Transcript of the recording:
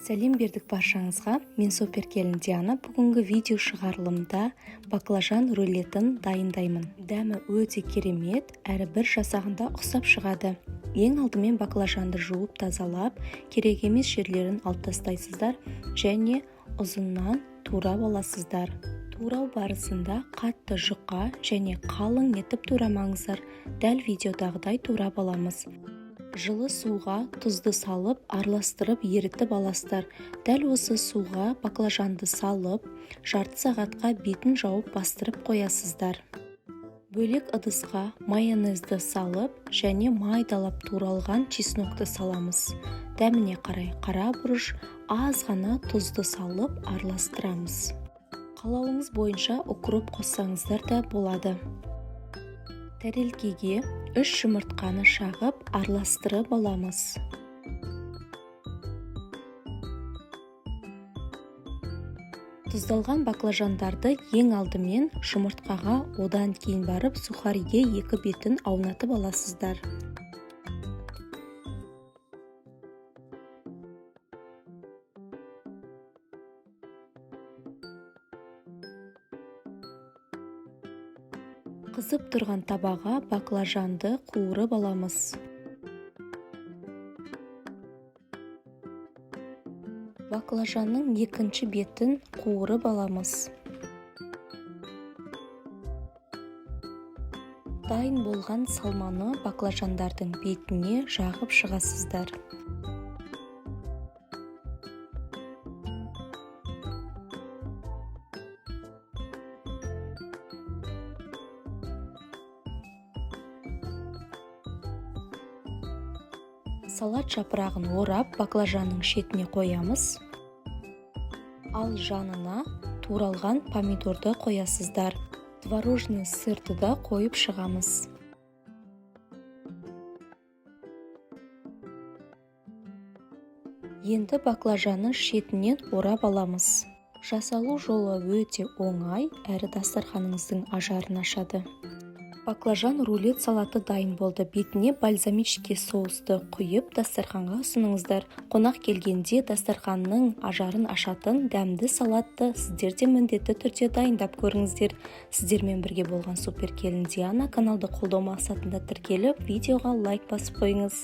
Сәлем бердік баршаңызға, мен суперкелін Диана. Бүгінгі видео шығарылымда баклажан рулетін дайындаймын. Дәмі өте керемет, әрі бір жасағында ұқсап шығады. Ең алдымен баклажанды жуып тазалап, керек емес жерлерін алып тастайсыздар және ұзыннан турап аласыздар. Турау барысында қатты жұқа және қалың етіп турамаңыздар. Дәл видеодағыдай турап аламыз. Жылы суға тұзды салып, араластырып ерітіп аласыздар. Дәл осы суға баклажанды салып, жарты сағатқа бетін жауып бастырып қоясыздар. Бөлек ыдысқа майонезді салып және майдалап туралған чеснокты саламыз. Дәміне қарай қара бұрыш, аз ғана тұзды салып араластырамыз. Қалауыңыз бойынша укроп қоссаңыздар да болады. Тәрелкеге 3 жұмыртқаны шағып араластырып аламыз. Тұздалған баклажандарды ең алдымен жұмыртқаға, одан кейін барып сухариге 2 бетін аунатып аласыздар. Қызып тұрған табаға баклажанды қуырып аламыз. Баклажанның екінші бетін қуырып аламыз. Дайын болған салманы баклажандардың бетіне жағып шығасыздар. Салат жапырағын орап, баклажанның шетіне қоямыз. Ал жанына туралған помидорды қоясыздар. Творожный сырды да қойып шығамыз. Енді баклажанның шетінен орап аламыз. Жасалу жолы өте оңай, әрі дастарханыңыздың ажарын ашады. Баклажан рулет салаты дайын болды. Бетіне бальзамический соусты құйып дастарханға ұсыныңыздар. Қонақ келгенде дастарханның ажарын ашатын дәмді салатты сіздер де міндетті түрде дайындап көріңіздер. Сіздермен бірге болған суперкелін Диана. Каналды қолдау мақсатында тіркеліп, видеоға лайк басып қойыңыз.